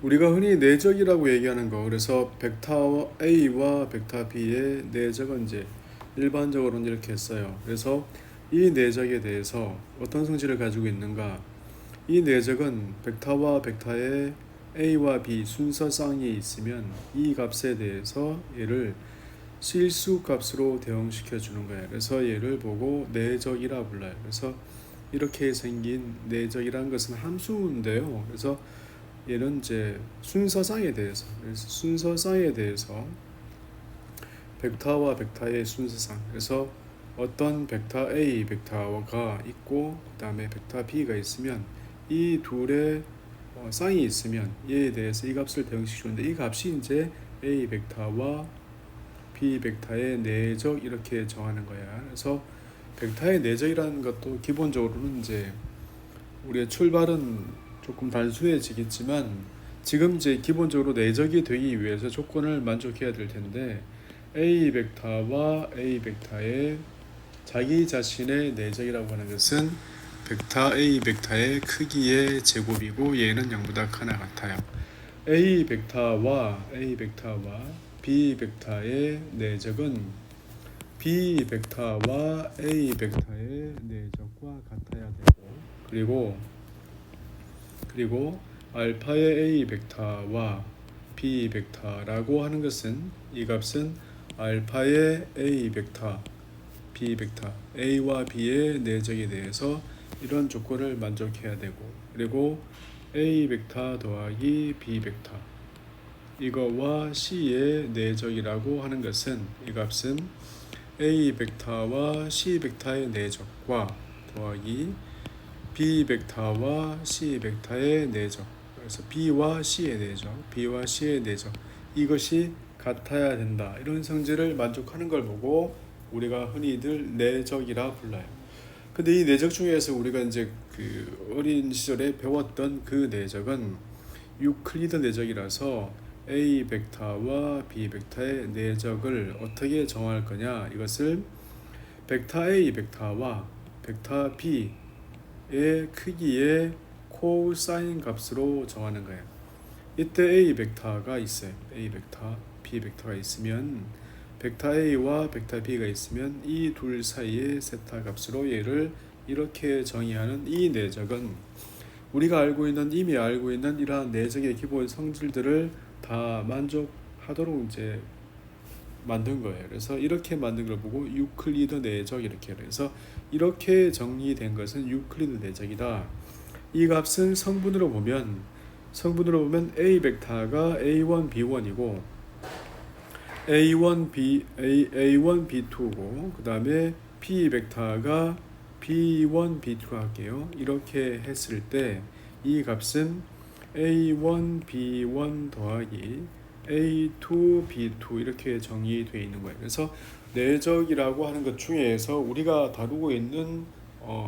우리가 흔히 내적이라고 얘기하는 거, 그래서 벡터 A와 벡터 B의 내적은 이제 일반적으로는 이렇게 써요. 그래서 이 내적에 대해서 어떤 성질을 가지고 있는가? 이 내적은 벡터와 벡터의 A와 B 순서쌍이 있으면 이 값에 대해서 얘를 실수 값으로 대응시켜 주는 거예요. 그래서 얘를 보고 내적이라 불러요. 그래서 이렇게 생긴 내적이라는 것은 함수인데요. 그래서 얘는 이제 순서상에 대해서, 그래서 순서상에 대해서 벡터와 벡터의 순서상, 그래서 어떤 벡터 A 벡터가 있고 그 다음에 벡터 B가 있으면 이 둘의 쌍이 있으면 얘에 대해서 이 값을 대응시키는데 이 값이 이제 A 벡터와 B 벡터의 내적 이렇게 정하는 거야. 그래서 벡터의 내적이라는 것도 기본적으로는 이제 우리의 출발은 조금 단순해지겠지만 지금 이제 기본적으로 내적이 되기 위해서 조건을 만족해야 될 텐데 A 벡터와 A 벡터의 자기 자신의 내적이라고 하는 것은 벡터 A 벡터의 크기의 제곱이고 얘는 0보다 크나 같아요. A 벡터와 B 벡터의 내적은 B 벡터와 A 벡터의 내적과 같아야 되고 그리고 알파의 A 벡터와 B 벡터라고 하는 것은 이 값은 알파의 A 벡터, B 벡터, A와 B의 내적에 대해서 이런 조건을 만족해야 되고 그리고 A 벡터 더하기 B 벡터 이거와 C의 내적이라고 하는 것은 이 값은 A 벡터와 C 벡터의 내적과 더하기 B 벡터와 C 벡터의 내적, 그래서 B와 C의 내적 이것이 같아야 된다. 이런 성질을 만족하는 걸 보고 우리가 흔히들 내적이라 불러요. 근데 이 내적 중에서 우리가 이제 그 어린 시절에 배웠던 그 내적은 유클리드 내적이라서 A 벡터와 B 벡터의 내적을 어떻게 정할 거냐? 이것을 벡터 A 벡터와 벡터 B 의 크기의 코사인 값으로 정하는 거예요. 이때 A 벡터가 있어요. A 벡터, B 벡터가 있으면 벡터 A와 벡터 B가 있으면 이 둘 사이의 세타 값으로 얘를 이렇게 정의하는 이 내적은 우리가 이미 알고 있는 이러한 내적의 기본 성질들을 다 만족하도록 이제 만든 거예요. 그래서 이렇게 만든 걸 보고 유클리드 내적 이렇게 해서 이렇게 정리된 것은 유클리드 내적이다. 이 값은 성분으로 보면 A 벡터가 A1, B1이고 A1, B2고 그 다음에 B 벡터가 B1, B2로 할게요. 이렇게 했을 때 이 값은 A1, B1 더하기 A2, B2 이렇게 정의되어 있는 거예요. 그래서 내적이라고 하는 것 중에서 우리가 다루고 있는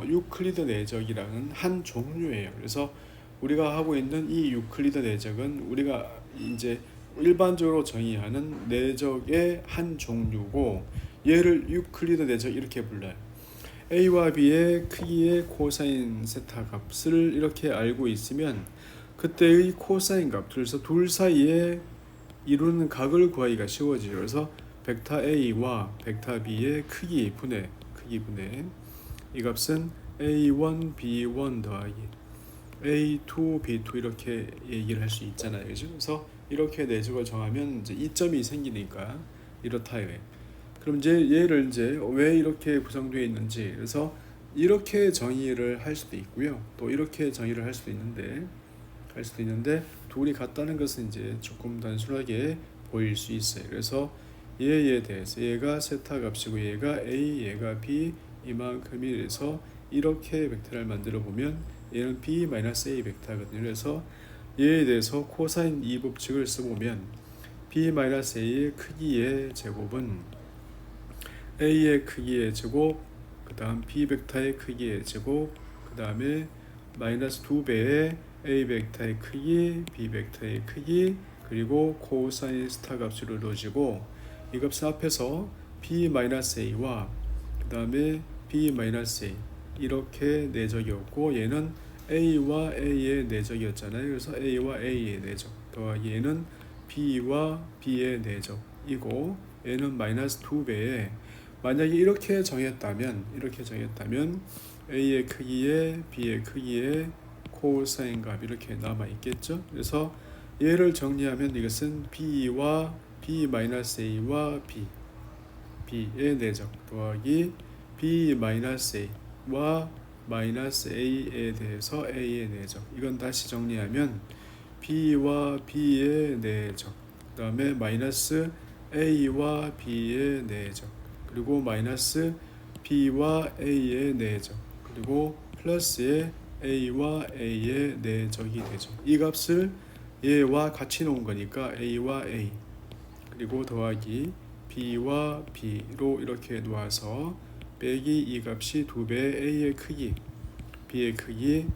유클리드 내적이라는 한 종류예요. 그래서 우리가 하고 있는 이 유클리드 내적은 우리가 이제 일반적으로 정의하는 내적의 한 종류고 얘를 유클리드 내적 이렇게 불러요. A와 B의 크기의 코사인 세타 값을 이렇게 알고 있으면 그때의 코사인 값, 그래서 둘 사이에 이루는 각을 구하기가 쉬워지죠. 그래서 벡터 A와 벡터 B의 크기 분해 이 값은 A1, B1 더하기 A2, B2 이렇게 얘기를 할 수 있잖아요. 그죠? 그래서 이렇게 내적을 정하면 이제 이점이 생기니까 이렇다 이거예요. 그럼 이제 얘를 이제 왜 이렇게 구성되어 있는지 그래서 이렇게 정의를 할 수도 있고요. 또 이렇게 정의를 할 수도 있는데 둘이 같다는 것은 이제 조금 단순하게 보일 수 있어요. 그래서 얘에 대해서 얘가 세타 값이고 얘가 A, 얘가 B 이만큼이라서 이렇게 벡터를 만들어 보면 얘는 B-A 벡터거든요. 그래서 얘에 대해서 코사인 2법칙을 써보면 B-A의 크기의 제곱은 A의 크기의 제곱, 그 다음 B 벡터의 크기의 제곱, 그 다음에 마이너스 2배의 A 벡터의 크기, B 벡터의 크기, 그리고 코사인 스타 값으로 이루어지고 이 값은 앞에서 B-A와 그 다음에 B-A 이렇게 내적이었고 얘는 A와 A의 내적이었잖아요. 그래서 A와 A의 내적 더하기 얘는 B와 B의 내적이고 얘는 마이너스 2배에 만약에 이렇게 정했다면 A의 크기에 B의 크기에 코사인 값 이렇게 남아 있겠죠. 그래서 얘를 정리하면 이것은 B와 B-A와 B의 내적 더하기 B-A와 마이너스 A에 대해서 A의 내적. 이건 다시 정리하면 B와 B의 내적, 그 다음에 마이너스 A와 B의 내적, 그리고 마이너스 B와 A의 내적, 그리고 플러스의 A와 A의 내적이 되죠. 이 값을 얘와 같이 놓은 거니까 A와 A, 그리고 더하기 B와 B로 이렇게 놓아서 빼기 이 값이 2배 A의 크기, B의 크기,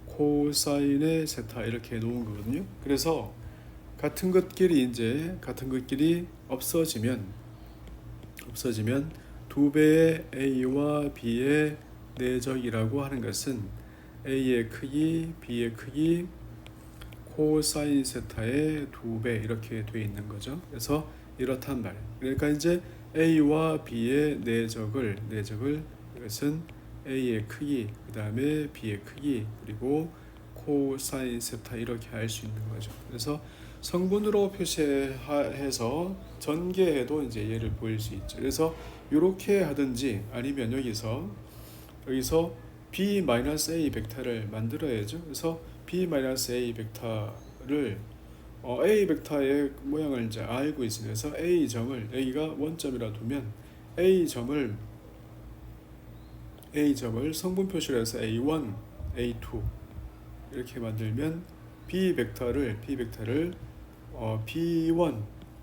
코사인의 세타 이렇게 놓은 거거든요. 그래서 같은 것끼리 없어지면 2배의 A와 B의 내적이라고 하는 것은 A의 크기, B의 크기, 코사인 세타의 2배 이렇게 돼 있는 거죠. 그래서 이렇단 말이에요. 그러니까 이제 A와 B의 내적을 이것은 A의 크기, 그 다음에 B의 크기, 그리고 코사인 세타 이렇게 알 수 있는 거죠. 그래서 성분으로 표시해서 전개해도 이제 얘를 보일 수 있죠. 그래서 이렇게 하든지 아니면 여기서 B-A 벡터를 만들어야죠. 그래서 B-A 벡터를 A 벡터의 모양을 이제 알고 있으면서 A 점을 여기가 원점이라 두면 A 점을 성분 표시로 해서 A1, A2 이렇게 만들면 B 벡터를 B1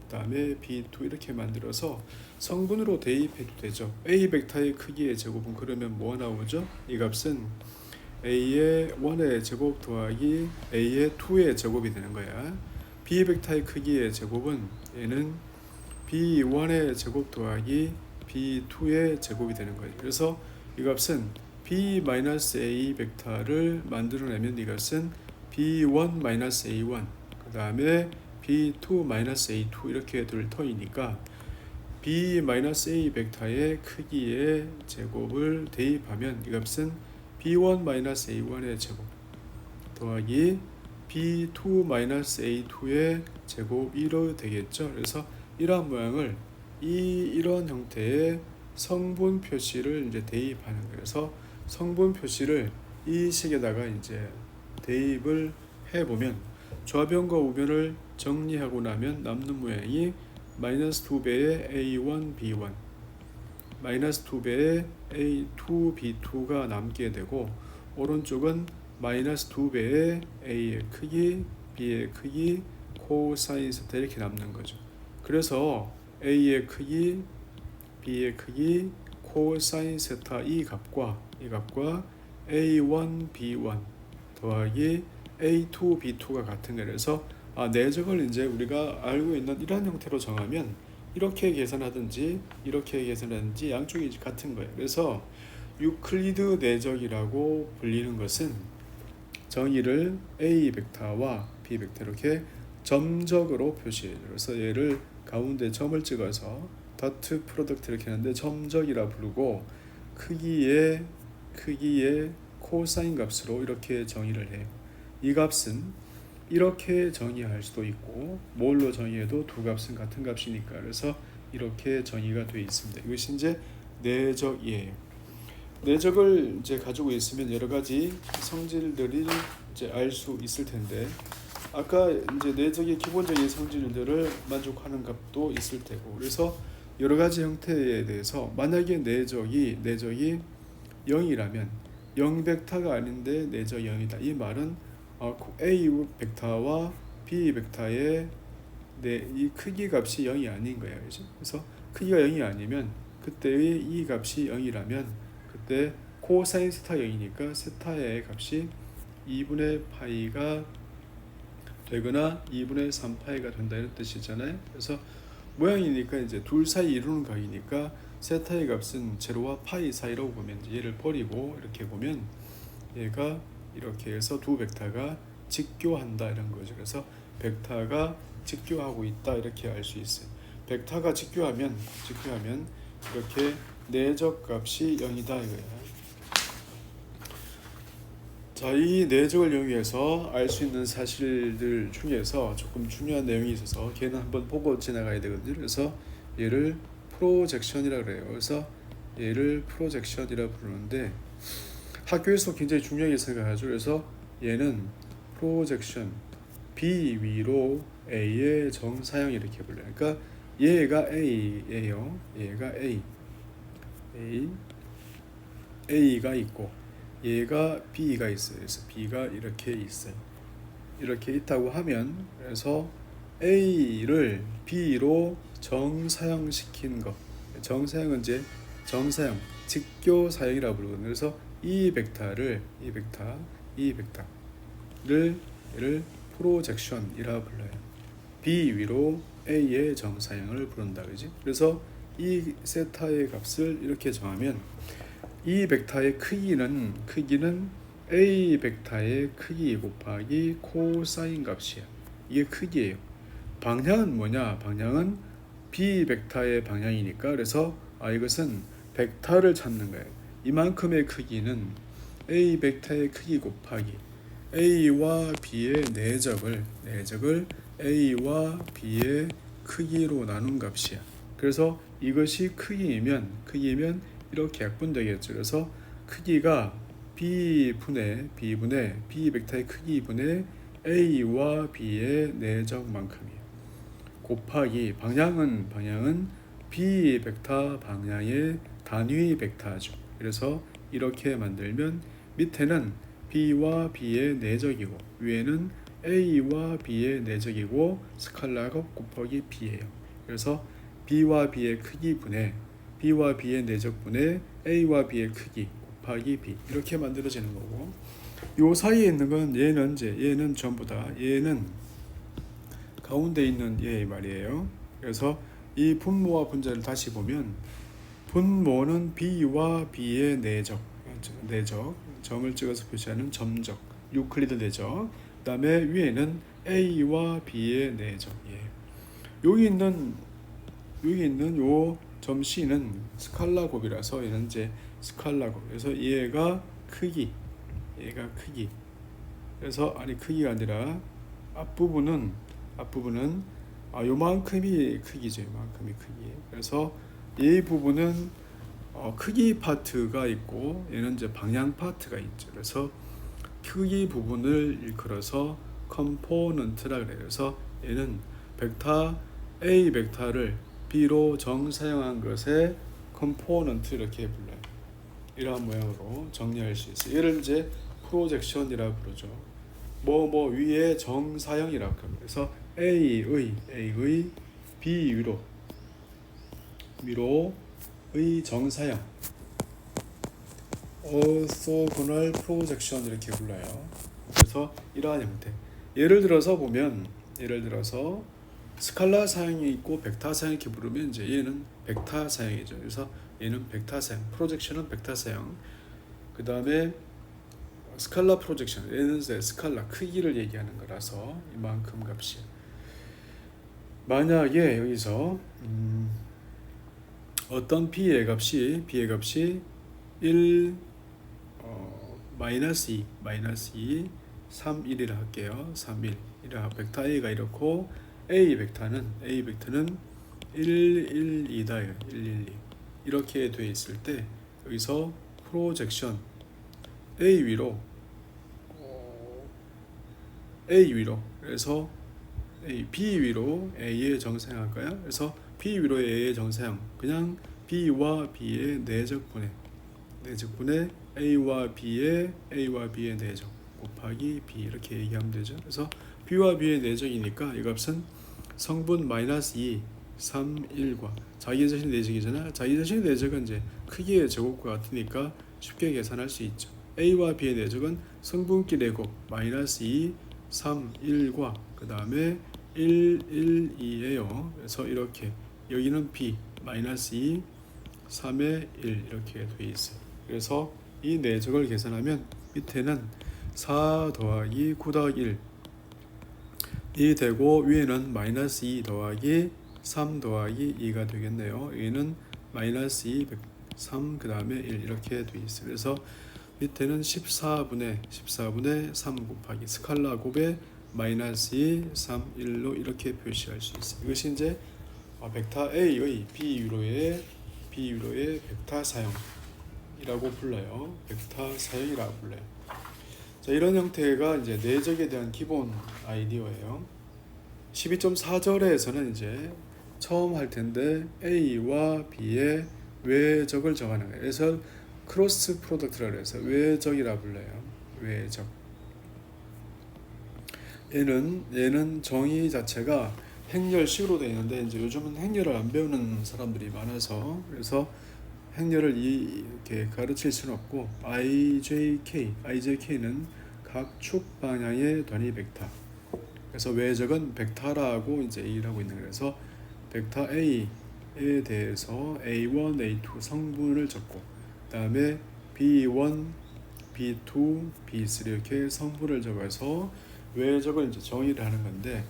그다음에 B2 이렇게 만들어서 성분으로 대입해도 되죠. A 벡터의 크기의 제곱은 그러면 뭐가 나오죠? 이 값은 A의 1의 제곱 더하기 A의 2의 제곱이 되는 거야. B 벡터의 크기의 제곱은 얘는 B1의 제곱 더하기 B2의 제곱이 되는 거예요. 그래서 이 값은 B-A 벡터를 만들어내면 이것은 B1-A1 그 다음에 B2-A2 이렇게 될 터이니까 B-A 벡터의 크기의 제곱을 대입하면 이 값은 B1-A1의 제곱 더하기 B2-A2의 제곱이 되겠죠. 그래서 이러한 모양을 이런 형태의 성분 표시를 이제 대입하는 거예요. 그래서 성분 표시를 이 식에다가 이제 대입을 해보면 좌변과 우변을 정리하고 나면 남는 모양이 마이너스 2배의 A1, B1 마이너스 2배의 A2, B2가 남게 되고 오른쪽은 마이너스 2배의 A의 크기, B의 크기, 코사인 세타 이렇게 남는 거죠. 그래서 A의 크기, B의 크기, 코사인 세타 이 값과 A1, B1 더하기 A2, B2가 같은 거예요. 그래서 내적을 이제 우리가 알고 있는 이런 형태로 정하면 이렇게 계산하든지 양쪽이 같은 거예요. 그래서 유클리드 내적이라고 불리는 것은 정의를 A 벡터와 B 벡터 이렇게 점적으로 표시해요. 그래서 얘를 가운데 점을 찍어서 더트 프로덕트 이렇게 하는데 점적이라 부르고 크기의 코사인 값으로 이렇게 정의를 해요. 이 값은 이렇게 정의할 수도 있고 뭘로 정의해도 두 값은 같은 값이니까 그래서 이렇게 정의가 되어 있습니다. 이것이 이제 내적이에요. 내적을 이제 가지고 있으면 여러 가지 성질들을 이제 알 수 있을 텐데 아까 이제 내적의 기본적인 성질들을 만족하는 값도 있을 테고 그래서 여러 가지 형태에 대해서 만약에 내적이 0이라면 0 벡터가 아닌데 내적 0이다. 이 말은 A 벡터와 B 벡터의 이 크기 값이 0이 아닌 거예요. 그렇죠? 그래서 크기가 0이 아니면 그때의 이 값이 0이라면 그때 코사인 세타 0이니까 세타의 값이 2분의 파이가 되거나 2분의 3파이가 된다 이런 뜻이잖아요. 그래서 모양이니까 이제 둘 사이 이루는 각이니까 세타의 값은 제로와 파이 사이라고 보면 얘를 버리고 이렇게 보면 얘가 이렇게 해서 두 벡터가 직교한다 이런 거죠. 그래서 벡터가 직교하고 있다 이렇게 알 수 있어요. 벡터가 직교하면 이렇게 내적 값이 0이다 이거예요. 자, 이 내적을 이용해서 알 수 있는 사실들 중에서 조금 중요한 내용이 있어서 걔는 한번 보고 지나가야 되거든요. 그래서 얘를 프로젝션이라 그래요. 그래서 얘를 프로젝션이라 부르는데 학교에서 굉장히 중요하게 생각하죠. 그래서 얘는 프로젝션 B 위로 A의 정사형 이렇게 불러요. 그러니까 얘가 A예요. 얘가 A가 있고 얘가 B가 있어요. 그래서 B가 이렇게 있어요. 이렇게 있다고 하면 그래서 A를 B로 정사형시킨 것. 정사형은 이제 정사형, 직교 사형이라고 부르거든요. 그래서 이 벡터를 얘를 프로젝션이라 불러요. B 위로 A의 정사형을 부른다, 그지? 그래서 이 세타의 값을 이렇게 정하면 이 벡터의 크기는 A 벡터의 크기 곱하기 코사인 값이야. 이게 크기예요. 방향은 뭐냐? 방향은 B 벡터의 방향이니까 그래서 이것은 벡터를 찾는 거예요. 이만큼의 크기는 A 벡터의 크기 곱하기 A와 B의 내적을 A와 B의 크기로 나눈 값이야. 그래서 이것이 크기이면 이렇게 약분되겠죠. 그래서 크기가 B 벡터의 크기 분의 A와 B의 내적만큼이에요. 곱하기 방향은 B 벡터 방향의 단위 벡터죠. 그래서 이렇게 만들면 밑에는 B와 B의 내적이고 위에는 A와 B의 내적이고 스칼라가 곱하기 B예요. 그래서 B와 B의 크기 분의 B와 B의 내적 분의 A와 B의 크기 곱하기 B 이렇게 만들어지는 거고 요 사이에 있는 건 얘는 전부 다 얘는 가운데 있는 얘 말이에요. 그래서 이 분모와 분자를 다시 보면 분모는 B와 B의 내적 점을 찍어서 표시하는 점적 유클리드 내적. 그다음에 위에는 A와 B의 내적이에요. 여기 있는 요 점 C는 스칼라 곱이라서 얘는 이제 스칼라 곱. 그래서 얘가 크기. 그래서 크기가 아니라 앞부분은 요만큼이 크기죠. 요만큼이 크기. 그래서 이 부분은 크기 파트가 있고 얘는 이제 방향 파트가 있죠. 그래서 크기 부분을 일컬어서 컴포넌트라 그래요. 그래서 얘는 벡터 A 벡터를 B로 정사형한 것의 컴포넌트 이렇게 불러요. 이러한 모양으로 정리할 수 있어요. 얘를 이제 프로젝션이라고 부르죠. 뭐 위에 정사형이라고 합니다. 그래서 A의 B 위로의 정사형 오소고널 프로젝션 이렇게 불러요. 그래서 이러한 형태. 예를 들어서 스칼라 사형이 있고 벡터 사형 이렇게 부르면 이제 얘는 벡터 사형이죠. 그래서 얘는 벡터 사형, 프로젝션은 벡터 사형. 그 다음에 스칼라 프로젝션, 얘는 이제 스칼라 크기를 얘기하는 거라서 이만큼 값이에요. 만약에 여기서 어떤 B의 값이 1 -2 3 1이라 할게요. 3 1 이라 벡터 A가 이렇고 A 벡터는 1 1 2다 1 1 2 이렇게 돼 있을 때 여기서 프로젝션 A 위로 그래서 B 위로 A의 정사형 할까요? 그래서 B 위로 A의 정사형 그냥 B와 B의 내적분의 A와 B의 내적 곱하기 B 이렇게 얘기하면 되죠. 그래서 B와 B의 내적이니까 이 값은 성분 -2 3 1과 자기 자신의 내적이잖아. 자기 자신의 내적은 이제 크기의 제곱과 같으니까 쉽게 계산할 수 있죠. A와 B의 내적은 성분끼 내곱 -2 3 1과 그 다음에 1 1 2예요. 그래서 이렇게 여기는 B -2 3의 1 이렇게 돼 있어요. 그래서 이 내적을 계산하면 밑에는 4 더하기 9 더하기 1 이 되고 위에는 마이너스 2 더하기 3 더하기 2가 되겠네요. 여기는 마이너스 2, 3, 그 다음에 1 이렇게 되어 있어요. 그래서 밑에는 14분의 3 곱하기 스칼라 곱에 마이너스 2, 3, 1로 이렇게 표시할 수 있어요. 이것이 이제 벡터 A의 비유로의 벡터 사형이라고 불러요. 벡터 사형이라고 불러요. 자, 이런 형태가 이제 내적에 대한 기본 아이디어예요. 12.4절에서는 이제 처음 할 텐데 A와 B의 외적을 정하는 거예요. 그래서 크로스 프로덕트라고 해서 외적이라 불러요. 외적. 얘는 정의 자체가 행렬식으로 되어 있는데 이제 요즘은 행렬을 안 배우는 사람들이 많아서 그래서 행렬을 이렇게 가르칠 수는 없고 IJK는 각 축 방향의 단위 벡터. 그래서 외적은 벡터라고 이제 얘기를 하고 있는 거예요. 그래서 벡터 A에 대해서 A1, A2 성분을 적고 그다음에 B1, B2, B3 이렇게 성분을 적어서 외적을 이제 정의를 하는 건데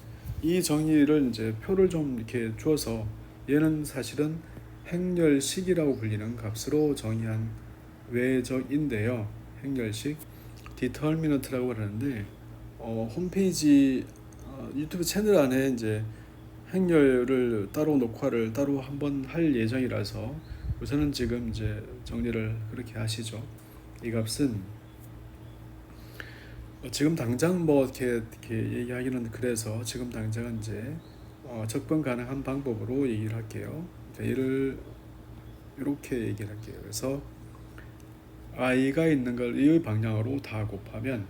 이 정의를 이제 표를 좀 이렇게 주어서 얘는 사실은 행렬식이라고 불리는 값으로 정의한 외적인데요. 행렬식 디터미넌트라고 하는데 홈페이지 유튜브 채널 안에 이제 행렬을 따로 녹화를 따로 한번 할 예정이라서 우선은 지금 이제 정리를 그렇게 하시죠. 이 값은 지금 당장 뭐 이렇게 얘기하기는 그래서 지금 당장은 이제 접근 가능한 방법으로 얘기를 할게요. 얘를 이렇게 얘기를 할게요. 그래서 i가 있는 걸 이 방향으로 다 곱하면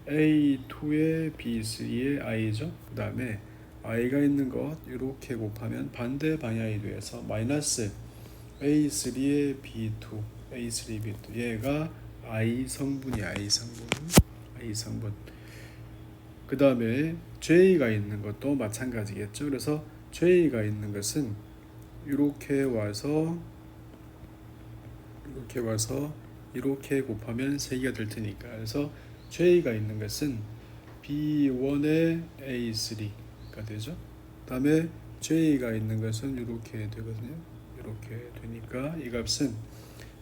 A2의 B3의 i죠. 그 다음에 i가 있는 것 이렇게 곱하면 반대 방향이 돼서 마이너스 A3의 B2, A3, B2 얘가 i 성분이야. i 성분. 그 다음에 J가 있는 것도 마찬가지겠죠. 그래서 J가 있는 것은 이렇게 와서 이렇게 곱하면 3개가 될 테니까. 그래서 J가 있는 것은 B1의 A3가 되죠. 그 다음에 J가 있는 것은 이렇게 되거든요. 이렇게 되니까 이 값은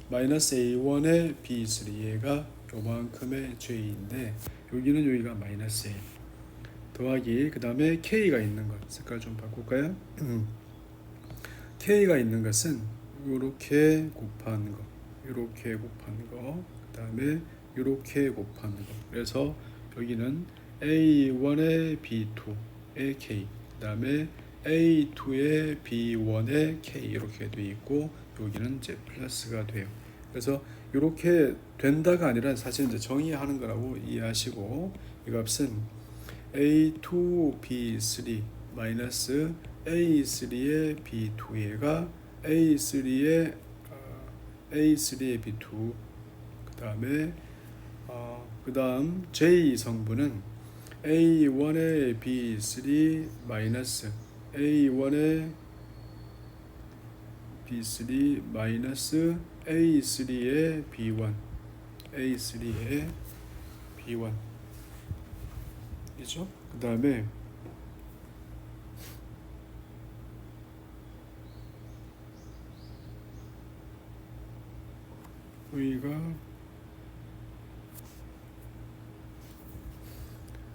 마이너스 A1의 B3 얘가 요만큼의 J인데 여기가 마이너스 1 더하기 그 다음에 K가 있는 것 색깔 좀 바꿀까요? K가 있는 것은 이렇게 곱하는 거 이렇게 곱하는 거 그 다음에 이렇게 곱하는 거 그래서 여기는 A1의 B2의 K 그 다음에 A2의 B1의 K 이렇게 돼 있고 여기는 이제 플러스가 돼요. 그래서 이렇게 된다가 아니라 사실 이제 정의하는 거라고 이해하시고 이 값은 A2 B3 마이너스 A3의 B2얘가 A3의 B2 그 다음 J 성분은 A1의 B3 마이너스 A1의 B3 마이너스 A3의 B1 이죠. 그 다음에 여기가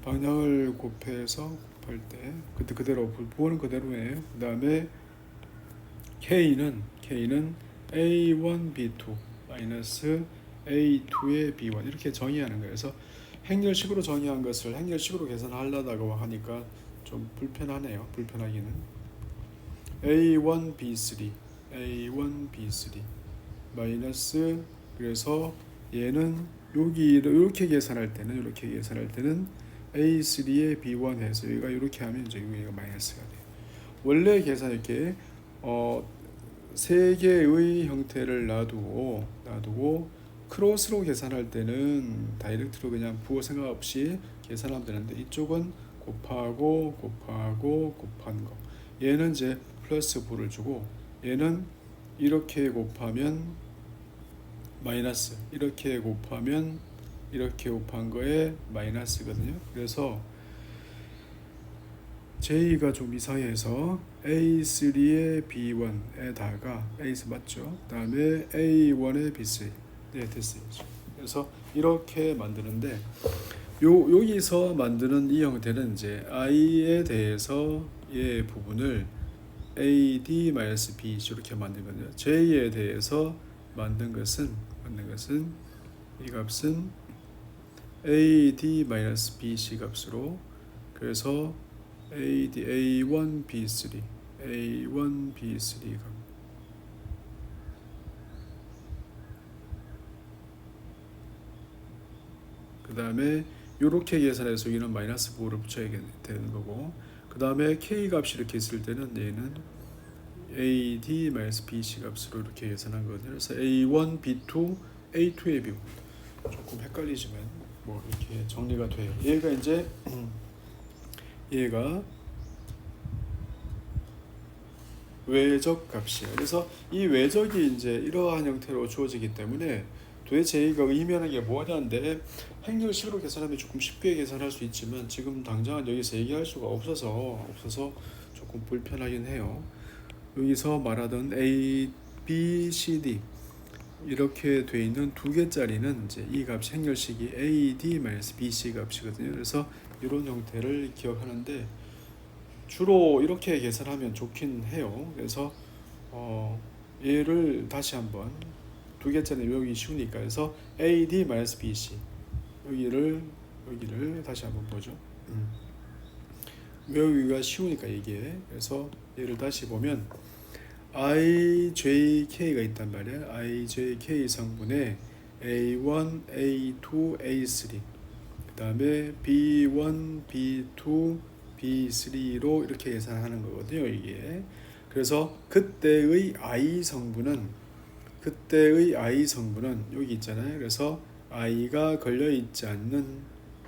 방향을 곱해서 곱할 때 그대로 부호는 그대로예요. 그 다음에 K는 A1 B2 마이너스 A2의 B1 이렇게 정의하는 거예요. 그래서 행렬식으로 정의한 것을 행렬식으로 계산하려다가 하니까 좀 불편하기는 A1 B3 마이너스 그래서 얘는 여기 이렇게 계산할 때는 A3의 B1 해서 여기가 이렇게 하면 이제 여기가 마이너스가 돼요. 원래 계산 이렇게 세 개의 형태를 놔두고 크로스로 계산할 때는 다이렉트로 그냥 부호 생각 없이 계산하면 되는데 이쪽은 곱하는 거. 얘는 이제 플러스 부를 주고 얘는 이렇게 곱하면 마이너스 이렇게 곱하면 이렇게 곱한 거에 마이너스거든요. 그래서 J가 좀 이상해서 A3의 B1에다가 A3 맞죠? 그 다음에 A1의 B3. 네, 됐어요. 그래서 이렇게 만드는데 여기서 만드는 이 형태는 이제 I에 대해서 얘 부분을 AD-B 이렇게 만들거든요. J에 대해서 만든 것은 이 값은 AD-BC 값으로, 그래서 A1 B3 값. 그 다음에 이렇게 계산해서 여기는 마이너스 9를 붙여야 되는 거고, 그 다음에 K 값이 이렇게 있을 때는 얘는 AD-BC 값으로 이렇게 계산한 거거든요. 그래서 A1, B2, A2의 비율 조금 헷갈리지만 뭐 이렇게 정리가 돼요. 얘가 이제 얘가 외적 값이에요. 그래서 이 외적이 이제 이러한 형태로 주어지기 때문에 도대체 얘가 의미하는 게 뭐냐인데, 행렬식으로 계산하면 조금 쉽게 계산할 수 있지만 지금 당장은 여기서 얘기할 수가 없어서 조금 불편하긴 해요. 여기서 말하던 A, B, C, D 이렇게 돼 있는 두 개짜리는 이제 이 값 행렬식이 AD-BC 값이거든요. 그래서 이런 형태를 기억하는데 주로 이렇게 계산하면 좋긴 해요. 그래서 얘를 다시 한번 두 개짜리 외우기 쉬우니까 해서 AD-BC 여기를 다시 한번 보죠. 외우기가 쉬우니까 이게. 그래서 얘를 다시 보면 IJK가 있단 말이야. IJK 성분에 A1, A2, A3 그 다음에 B1, B2, B3로 이렇게 계산하는 거거든요. 이게. 그래서 그때의 I 성분은 여기 있잖아요. 그래서 I가 걸려있지 않는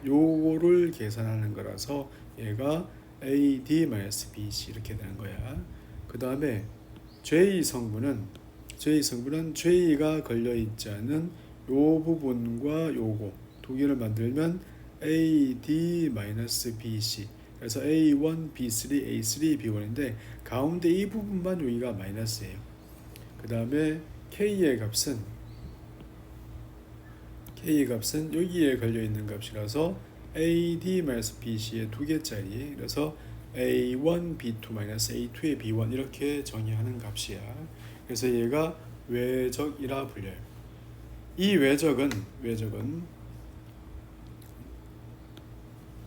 요거를 계산하는 거라서 얘가 AD-BC 이렇게 되는 거야. 그 다음에 J 성분은 J가 걸려있지 않은 요 부분과 요거 두 개를 만들면 AD-BC. 그래서 A1, B3, A3, B1인데 가운데 이 부분만 여기가 마이너스예요. 그 다음에 K의 값은 여기에 걸려있는 값이라서 AD-BC의 두 개짜리, 그래서 A1, B2, A2의 B1 이렇게 정의하는 값이야. 그래서 얘가 외적이라 불려요. 이 외적은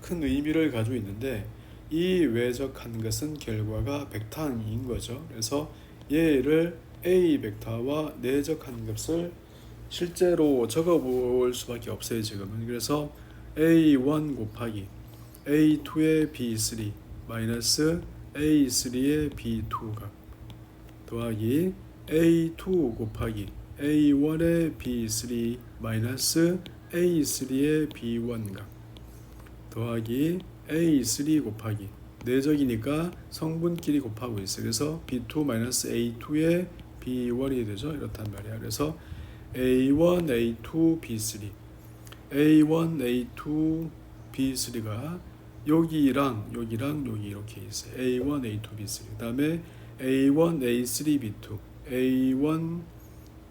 큰 의미를 가지고 있는데 이 외적한 것은 결과가 벡터인 거죠. 그래서 얘를 A 벡터와 내적한 값을 실제로 적어볼 수밖에 없어요 지금은. 그래서 A1 곱하기 A2의 B3 마이너스 A3의 B2 값 더하기 A2 곱하기 A1의 B3 마이너스 A3의 B1 값 더하기 A3 곱하기 내적이니까 성분끼리 곱하고 있어요. 그래서 B2 마이너스 A2의 B1이 되죠. 이렇단 말이야. 그래서 A1, A2, B3 A1, A2, B3가 여기랑 여기 이렇게 있어요. A1, A2, B3 그 다음에 A1, A3, B2 A1,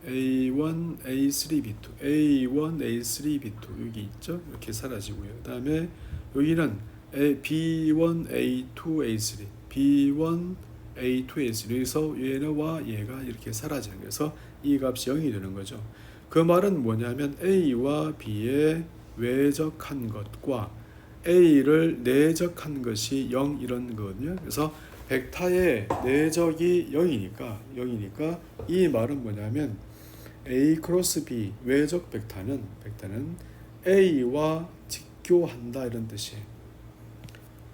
A3, B2 A1, A3, B2 여기 있죠. 이렇게 사라지고요. 그 다음에 여기는 B1, A2, A3 B1, A2, A3 여기서 얘와 얘가 이렇게 사라지는 거예요. 그래서 이 값이 0이 되는 거죠. 그 말은 뭐냐면 A와 B의 외적한 것과 A를 내적한 것이 0 이런 거거든요. 그래서 벡터의 내적이 0이니까 이 말은 뭐냐면 A 크로스 B 외적 벡터는 A와 직교한다 이런 뜻이에요.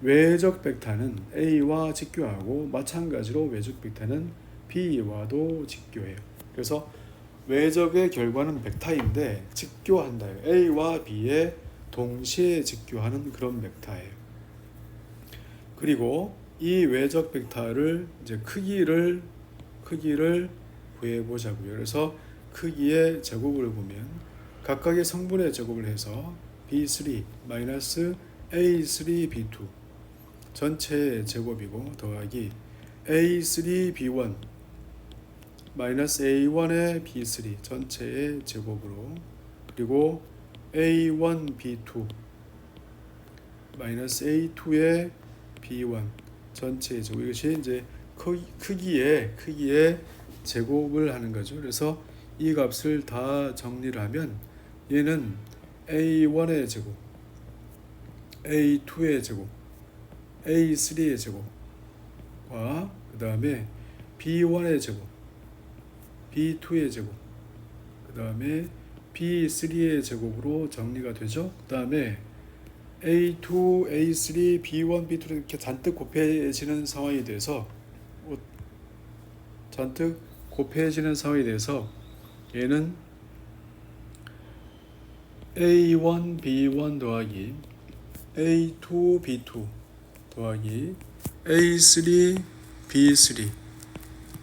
외적 벡터는 A와 직교하고 마찬가지로 외적 벡터는 B와도 직교해요. 그래서 외적의 결과는 벡터인데 직교한다. A와 B에 동시에 직교하는 그런 벡터예요. 그리고 이 외적 벡터를 이제 크기를 구해 보자고요. 그래서 크기의 제곱을 보면 각각의 성분의 제곱을 해서 B3 마이너스 A3 B2 전체의 제곱이고 더하기 A3 B1 마이너스 A1의 B3 전체의 제곱으로 그리고 A1 B2 마이너스 A2의 B1 전체의 제곱 이것이 이제 크기의 제곱을 하는 거죠. 그래서 이 값을 다 정리를 하면 얘는 A1의 제곱, A2의 제곱, A3의 제곱과 그 다음에 B1의 제곱, B2의 제곱, 그 다음에 B3의 제곱으로 정리가 되죠. 그 다음에 A2, A3, B1, B2 이렇게 잔뜩 곱해지는 상황이 돼서 얘는 A1, B1 더하기 A2, B2 더하기 A3, B3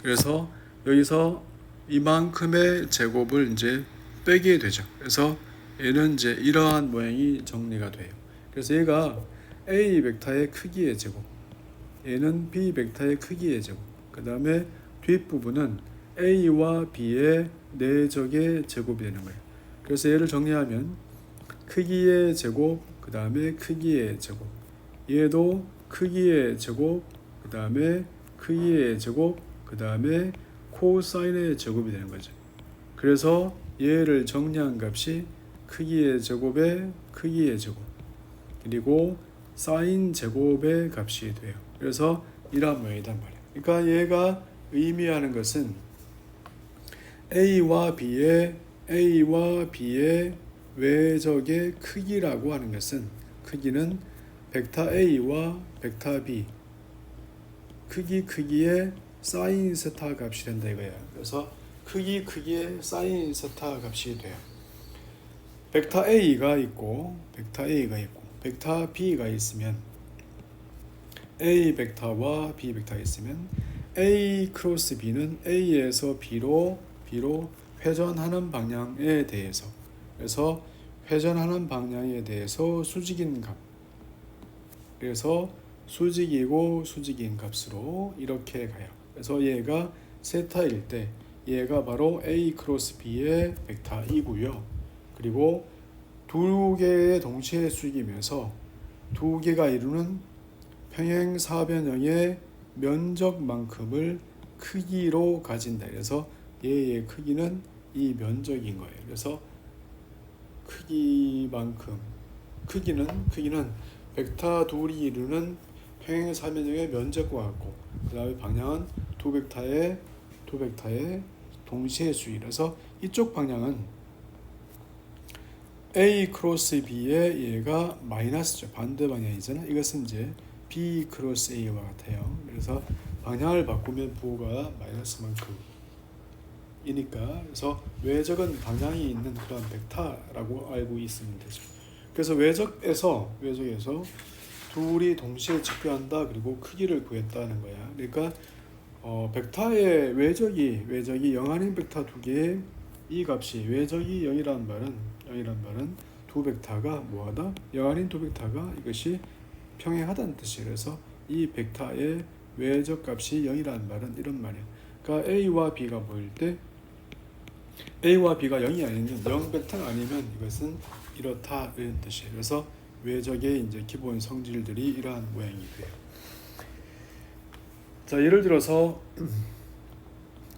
그래서 여기서 이만큼의 제곱을 이제 빼게 되죠. 그래서 얘는 이제 이러한 모양이 정리가 돼요. 그래서 얘가 A 벡터의 크기의 제곱, 얘는 B 벡터의 크기의 제곱, 그 다음에 뒷부분은 A와 B의 내적의 제곱이 되는 거예요. 그래서 얘를 정리하면 크기의 제곱, 그 다음에 크기의 제곱, 얘도 크기의 제곱, 그 다음에 크기의 제곱, 그 다음에 코사인의 제곱이 되는 거죠. 그래서 얘를 정리한 값이 크기의 제곱의 크기의 제곱 그리고 사인 제곱의 값이 돼요. 그래서 이러한 모양이단 말이에요. 그러니까 얘가 의미하는 것은 A와 B의 외적의 크기라고 하는 것은 크기는 벡터 A와 벡터 B 크기의 사인 세타 값이 된다 이거예요. 그래서 크기의 사인 세타 값이 돼요. 벡터 A가 있고 벡터 B가 있으면 A 벡터와 B 벡터가 있으면 A 크로스 B는 A에서 B로 회전하는 방향에 대해서 그래서 회전하는 방향에 대해서 수직인 값 그래서 수직인 값으로 이렇게 가요. 그래서 얘가 세타일 때 얘가 바로 A 크로스 B의 벡터이고요. 그리고 두 개의 동시에 수직이면서 두 개가 이루는 평행사변형의 면적만큼을 크기로 가진다. 그래서 얘의 크기는 이 면적인 거예요. 그래서 크기는 벡터 둘이 이루는 평행사변형의 면적과 같고 그 다음에 방향은 두 벡터의 동시에 수직이라서 이쪽 방향은 A 크로스 B의 얘가 마이너스죠. 반대 방향이잖아요. 이것은 이제 B 크로스 A와 같아요. 그래서 방향을 바꾸면 부호가 마이너스만큼이니까 그래서 외적은 방향이 있는 그런 벡터라고 알고 있으면 되죠. 그래서 외적에서 둘이 동시에 직교한다 그리고 크기를 구했다는 거야. 그러니까 벡터의 외적이 0 아닌 벡터 두 개의 이 값이 외적이 0이라는 말은 두 벡터가 뭐하다? 0 아닌 두 벡터가 이것이 평행하다는 뜻이에요. 그래서 이 벡터의 외적 값이 0이라는 말은 이런 말이에요. 그러니까 A와 B가 보일 때 A와 B가 0이 아니면 0 벡터가 아니면 이것은 이렇다 이런 뜻이에요. 그래서 외적의 이제 기본 성질들이 이러한 모양이 돼요. 자, 예를 들어서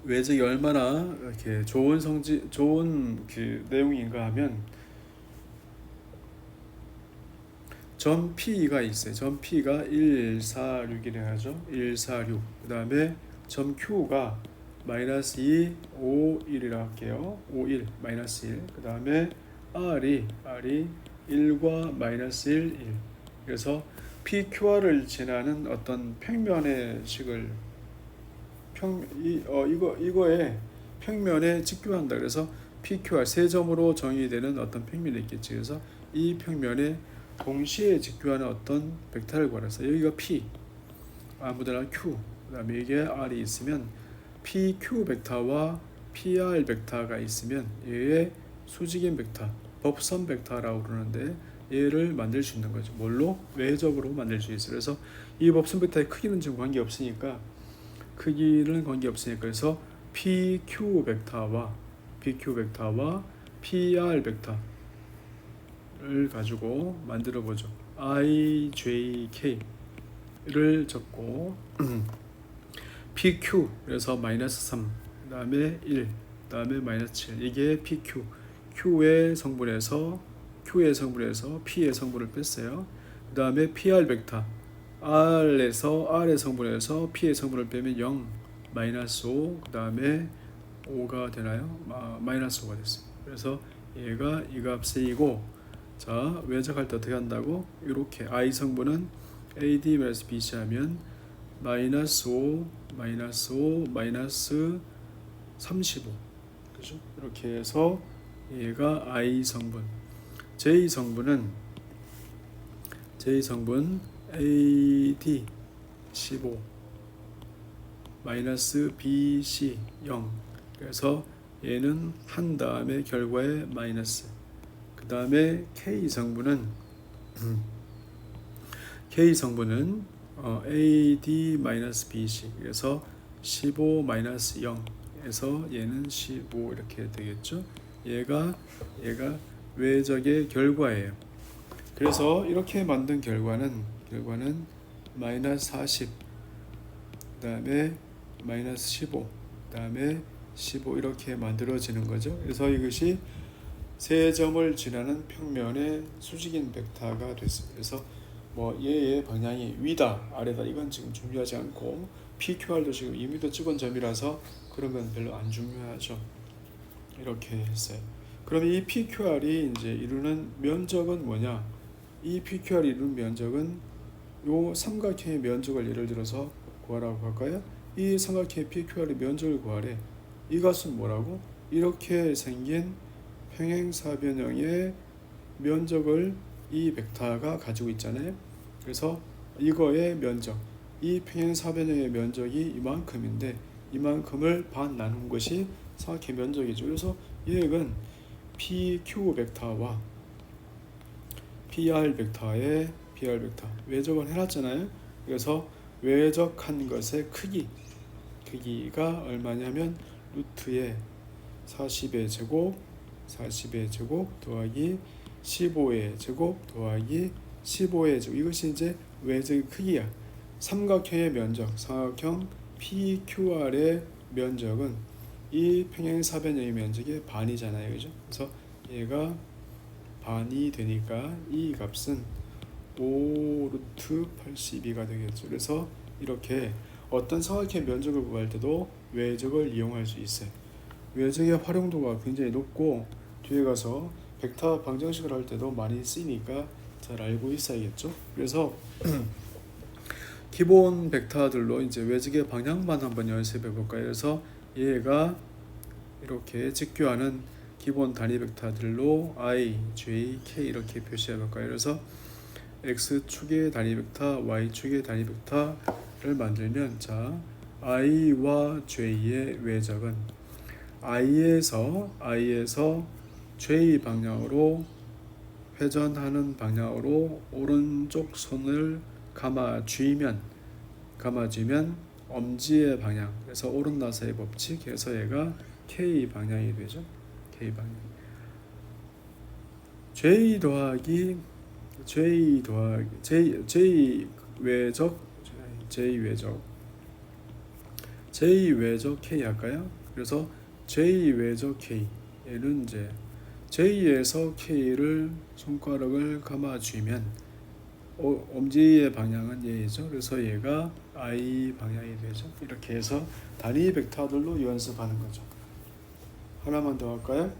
외적이 얼마나 이렇게 좋은 그 내용인가 하면 점 P가 있어요. 점 P가 146이라 하죠. 146. 그 다음에 점 Q가 마이너스 2, 5, 1이라 할게요. 5, 1, 마이너스 1. 그 다음에 R이 1과 마이너스 1, 1. 그래서 PQR을 지나는 어떤 평면의 식을 이거에 평면에 직교한다. 그래서 PQR 세 점으로 정의되는 어떤 평면이 있겠지. 그래서 이 평면에 동시에 직교하는 어떤 벡터를 구하라서 여기가 P, 아무데나 Q, 그다음에 이게 R이 있으면 PQ 벡터와 PR 벡터가 있으면 얘의 수직인 벡터, 법선 벡터라고 그러는데 얘를 만들 수 있는 거죠. 뭘로? 외적으로 만들 수 있어요. 그래서 이 법선 벡터의 크기는 지금 관계없으니까 그래서 PQ 벡터와 PR 벡터를 가지고 만들어 보죠. IJK를 적고 PQ 그래서 마이너스 3, 그 다음에 1, 그 다음에 마이너스 7 이게 PQ Q의 성분에서 P의 성분을 뺐어요. 그 다음에 PR 벡터 R의 성분에서 P의 성분을 빼면 0, 마이너스 5, 그 다음에 5가 되나요? 마이너스 5가 됐어요. 그래서 얘가 이 값이고, 자 외적할 때 어떻게 한다고? 이렇게 I 성분은 AD-BC 하면 마이너스 5, 마이너스 35, 그죠? 이렇게 해서 얘가 I 성분, J 성분 AD 15 마이너스 BC 0. 그래서 얘는 한 다음에 결과에 마이너스. 그 다음에 K 성분은 AD 마이너스 BC. 그래서 15 마이너스 0. 해서 얘는 15 이렇게 되겠죠. 얘가 외적의 결과예요. 그래서 이렇게 만든 결과는 마이너스 40, 그 다음에 마이너스 15, 그 다음에 15 이렇게 만들어지는 거죠. 그래서 이것이 세 점을 지나는 평면의 수직인 벡터가 됐습니다. 그래서 뭐 얘의 방향이 위다 아래다 이건 지금 중요하지 않고 PQR도 지금 이미도 찍은 점이라서 그런 건 별로 안 중요하죠. 이렇게 했어요. 그럼 이 PQR이 이제 이루는 면적은 뭐냐? 이 PQR이 이루는 면적은 요 삼각형의 면적을 예를 들어서 구하라고 할까요? 이 삼각형의 PQR의 면적을 구하래. 이것은 뭐라고? 이렇게 생긴 평행사변형의 면적을 이 벡터가 가지고 있잖아요. 그래서 이거의 면적, 이 평행사변형의 면적이 이만큼인데 이만큼을 반 나눈 것이 삼각형 면적이죠. 그래서 얘는 PQ 벡터와 PR 벡터의 외적을 해놨잖아요. 그래서 외적한 것의 크기가 얼마냐면 루트의 40의 제곱 더하기 15의 제곱 더하기 15의 제곱. 이것이 이제 외적의 크기야. 삼각형의 면적, 삼각형 PQR의 면적은 이 평행사변형의 면적의 반이잖아요. 그죠? 그래서 얘가 반이 되니까 이 값은 5 루트 82가 되겠죠. 그래서 이렇게 어떤 삼각형의 면적을 구할 때도 외적을 이용할 수 있어요. 외적의 활용도가 굉장히 높고 뒤에 가서 벡터 방정식을 할 때도 많이 쓰이니까 잘 알고 있어야겠죠. 그래서 기본 벡터들로 이제 외적의 방향만 한번 연습해 볼까요? 그래서 얘가 이렇게 직교하는 기본 단위 벡터들로 I, J, K 이렇게 표시해 볼까요? 그래서 X축의 단위 벡터, Y축의 단위 벡터를 만들면 자 I와 J의 외적은 I에서 J 방향으로 회전하는 방향으로 오른쪽 손을 감아쥐면 엄지의 방향, 그래서 오른나사의 법칙, 그래서 얘가 K 방향이 되죠. K 방향. J 외적 K 할까요? 그래서 J 외적 K 얘는 이제 J에서 K를 손가락을 감아쥐면 엄지의 방향은 얘죠. 그래서 얘가 I 방향이 되죠. 이렇게 해서 단위 벡터들로 연습하는 거죠. 하나만 더 할까요?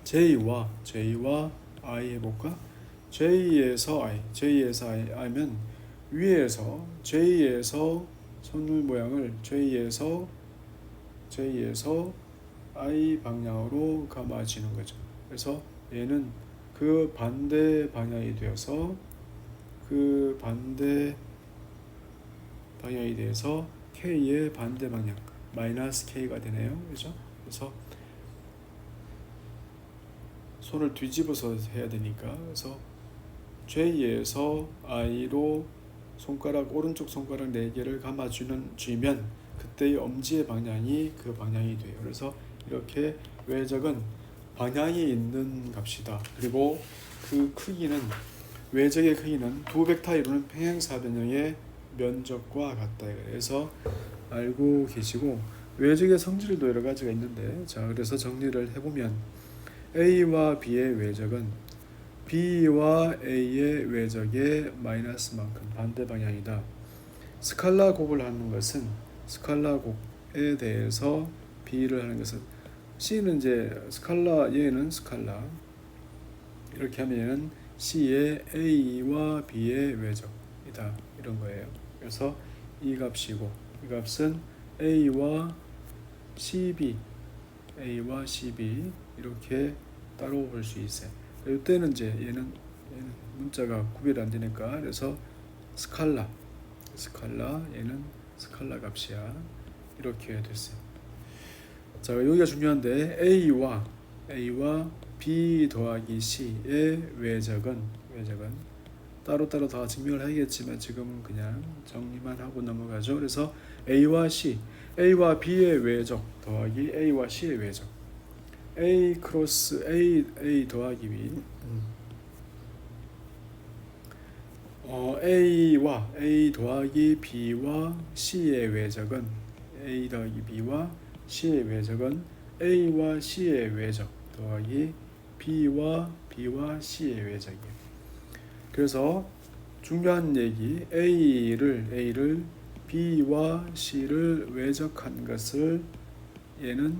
J와 I 해볼까? J에서 I 하면 위에서 J에서 손을 모양을 J에서 I 방향으로 감아지는 거죠. 그래서 얘는 그 반대 방향이 되어서 K의 반대 방향 마이너스 K가 되네요. 그죠? 그래서 손을 뒤집어서 해야 되니까. 그래서 J에서 I로 손가락 오른쪽 손가락 4개를 쥐면 그때의 엄지의 방향이 그 방향이 돼요. 그래서 이렇게 외적은 방향이 있는 값이다. 그리고 그 크기는 외적의 크기는 두 벡터 이루는 평행사변형의 면적과 같다. 그래서 알고 계시고 외적의 성질도 여러 가지가 있는데 자 그래서 정리를 해보면 A와 B의 외적은 B와 A의 외적의 마이너스만큼 반대 방향이다. 스칼라 곱을 하는 것은 스칼라 곱에 대해서 B를 하는 것은 C는 이제 스칼라 얘는 스칼라 이렇게 하면 얘는 C의 A와 B의 외적이다 이런 거예요. 그래서 이 값이고 이 값은 A와 CB 이렇게 따로 볼 수 있어요. 이때는 이제 얘는 문자가 구별이 안 되니까 그래서 스칼라 얘는 스칼라 값이야 이렇게 됐어요. 자 여기가 중요한데 A와 B 더하기 C의 외적은 따로따로 다 증명을 하겠지만 지금은 그냥 정리만 하고 넘어가죠. 그래서 A와 B의 외적 더하기 A와 C의 외적 A 크로스 A 더하기 B A와 A 더하기 B와 C의 외적은 A 더하기 B와 C의 외적은 A와 C의 외적 더하기 B와 C의 외적이에요. 그래서 중요한 얘기 A를 B와 C를 외적한 것을 얘는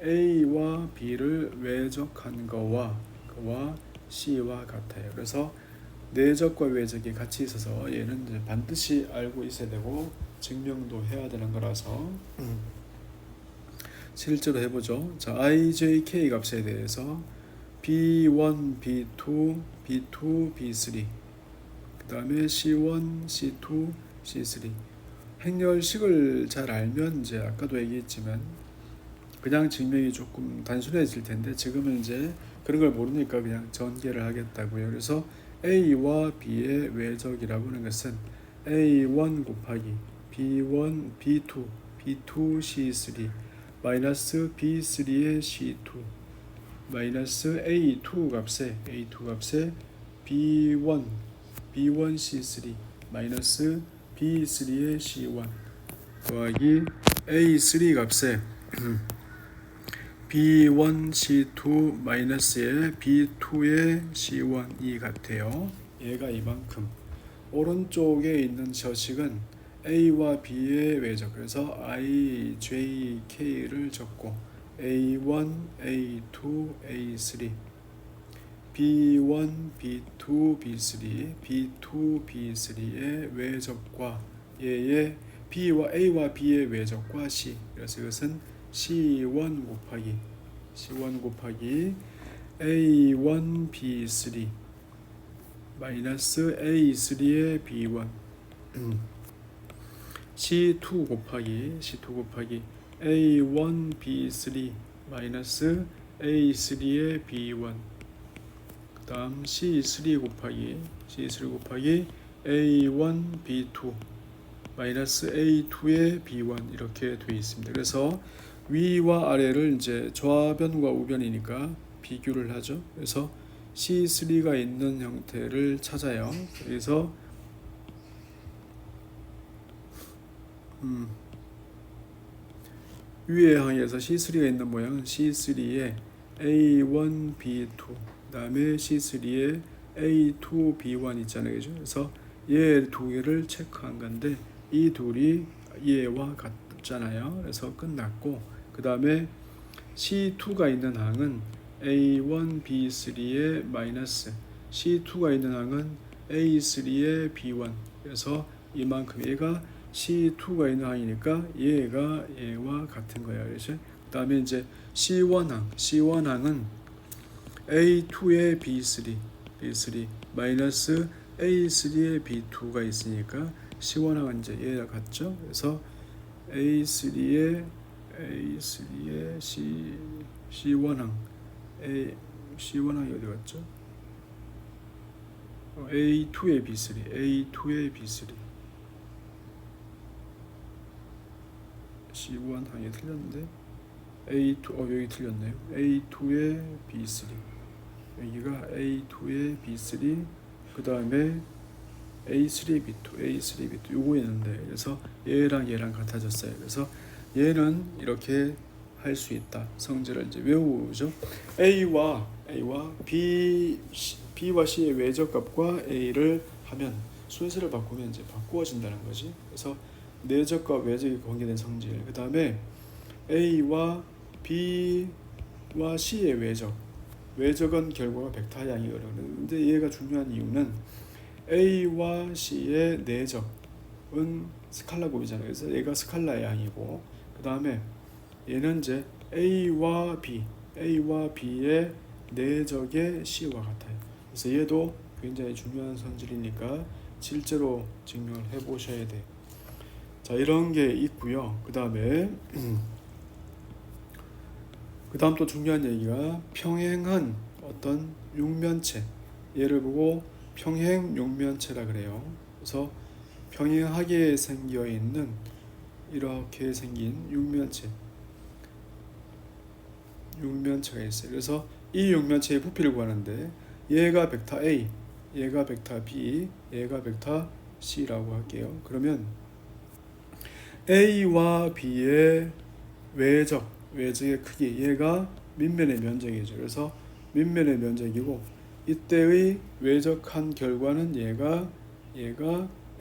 A와 B를 외적한 거와 C와 같아요. 그래서 내적과 외적이 같이 있어서 얘는 이제 반드시 알고 있어야 되고 증명도 해야 되는 거라서 실제로 해보죠. 자, IJK 값에 대해서 B1, B2, B3 그 다음에 C1, C2, C3 행렬식을 잘 알면 이제 아까도 얘기했지만 그냥 증명이 조금 단순해질 텐데 지금은 이제 그런 걸 모르니까 그냥 전개를 하겠다고요. 그래서 A와 B의 외적이라고 하는 것은 A1 곱하기 B1, B2, C3 마이너스 B3의 C2 마이너스 A2 값에 B1 C3 마이너스 B3의 C1 더하기 A3 값에 B1 C2 마이너스의 B2의 C1이 같아요. 얘가 이만큼. 오른쪽에 있는 저식은 A와 B의 외적. 그래서 I, J, K를 적고 A1, A2, A3 B1, B2, B3, B2, B3의 외적과 얘의 A와 B의 외적과 C. 그래서 이것은 C1 곱하기 A1 B3 마이너스 A3의 B1 C2 곱하기 A1 B3 마이너스 A3의 B1 그 다음 C3 곱하기 A1 B2 마이너스 A2의 B1 이렇게 되어 있습니다. 그래서 위와 아래를 이제 좌변과 우변이니까 비교를 하죠. 그래서 C3가 있는 형태를 찾아요. 그래서 위에 항에서 C3가 있는 모양은 C3에 A1, B2 그 다음에 C3에 A2, B1 있잖아요. 그죠? 그래서 얘 두 개를 체크한 건데 이 둘이 얘와 같잖아요. 그래서 끝났고 그 다음에 C2가 있는 항은 A1, B3의 마이너스 C2가 있는 항은 A3의 B1 그래서 이만큼 얘가 C2가 있는 항이니까 얘가 얘와 같은 거예요. 그래서 그 다음에 이제 C1항은 A2의 B3 마이너스 A3의 B2가 있으니까 C1항은 이제 얘가 같죠. 그래서 A3의 C1항 C1항이 어디 갔죠? A2의 B3, A2의 B3. C1항이 틀렸는데 A2, 여기 틀렸네요. A2의 B3. 여기가 A2의 B3, 그 다음에 A3B2, A3B2 요거 있는데, 그래서 얘랑 얘랑 같아졌어요. 그래서 얘는 이렇게 할 수 있다. 성질을 이제 외우죠. B와 C의 외적값과 A를 하면 순서를 바꾸면 이제 바꾸어진다는 거지. 그래서 내적과 외적이 관계된 성질. 그 다음에 A와 B와 C의 외적은 결과가 벡터양이거든요. 근데 얘가 중요한 이유는 A와 C의 내적은 스칼라 곱이잖아요. 그래서 얘가 스칼라 양이고, 그 다음에 얘는 이제 A와 B의 내적의 C와 같아요. 그래서 얘도 굉장히 중요한 성질이니까 실제로 증명을 해보셔야 돼요. 자, 이런 게 있고요. 그 다음에 그 다음 또 중요한 얘기가 평행한 어떤 육면체, 얘를 보고 평행 육면체라 그래요. 그래서 평행하게 생겨 있는 이렇게 생긴 육면체가 있어요. 그래서 이 육면체의 부피를 구하는데 얘가 벡터 A, 얘가 벡터 B, 얘가 벡터 C라고 할게요. 그러면 A와 B의 외적의 크기, 얘가 밑면의 면적이죠. 그래서 밑면의 면적이고, 이때의 외적한 결과는 얘가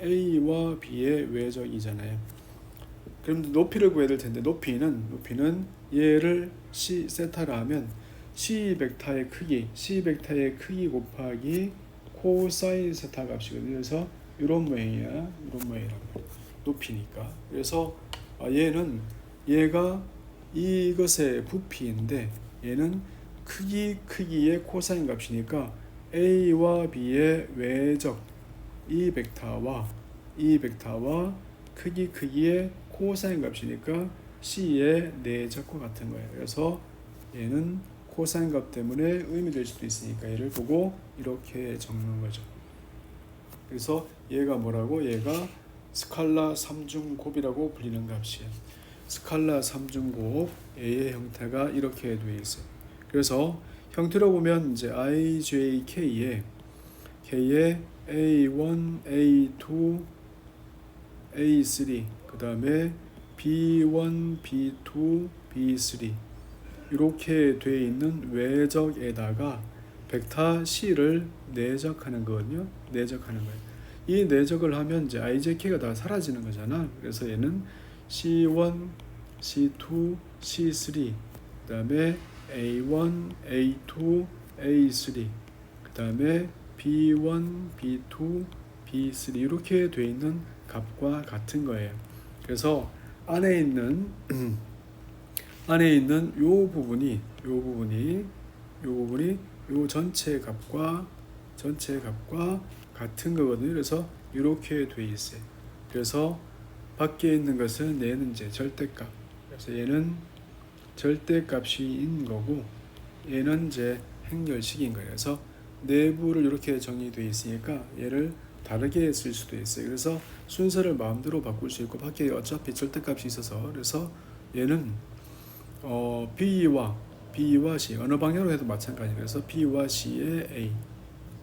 A와 B의 외적이잖아요. 그럼 높이를 구해야 될 텐데, 높이는 얘를 C 세타를 하면 C 벡터의 크기 곱하기 코사인 세타 값이거든요. 그래서 이런 모양이라고 높이니까. 그래서 얘가 이것의 부피인데, 얘는 크기의 코사인 값이니까 A와 B의 외적 이 벡터와 크기의 코사인 값이니까 C의 내적과 같은 거예요. 그래서 얘는 코사인 값 때문에 의미될 수도 있으니까 얘를 보고 이렇게 적는 거죠. 그래서 얘가 뭐라고? 얘가 스칼라 3중곱이라고 불리는 값이에요. 스칼라 3중곱 A의 형태가 이렇게 되어 있어요. 그래서 형태로 보면 이제 IJK에 A1, A2, A3, 그 다음에 B1, B2, B3 이렇게 되어 있는 외적에다가 벡터 C를 내적하는 거거든요. 이 내적을 하면 이제 IJK가 다 사라지는 거잖아. 그래서 얘는 C1, C2, C3, 그 다음에 A1, A2, A3, 그 다음에 B1, B2, B3 이렇게 되어 있는 값과 같은 거예요. 그래서 안에 있는 요 부분이 요 전체 값과 같은 거거든요. 그래서 이렇게 되어 있어요. 그래서 밖에 있는 것은 얘는 이제 절대값. 그래서 얘는 절대값인 거고, 얘는 이제 행렬식인 거예요. 그래서 내부를 이렇게 정리되어 있으니까 얘를 다르게 쓸 수도 있어요. 그래서 순서를 마음대로 바꿀 수 있고, 밖에 어차피 절대값이 있어서, 그래서 얘는 B와 C 어느 방향으로 해도 마찬가지예요. 그래서 B와 C의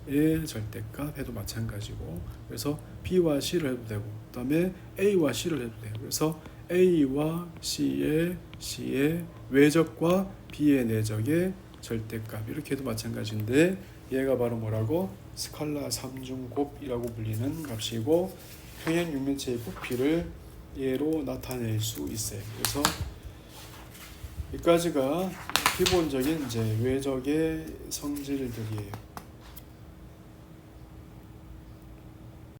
A의 절대값 해도 마찬가지고, 그래서 B와 C를 해도 되고, 그 다음에 A와 C를 해도 돼요. 그래서 A와 C의 외적과 B의 내적의 절대값 이렇게 해도 마찬가지인데, 얘가 바로 뭐라고? 스칼라 3중곱이라고 불리는 값이고, 평행 육면체의 부피를 얘로 나타낼 수 있어요. 그래서 여기까지가 기본적인 이제 외적의 성질들이에요.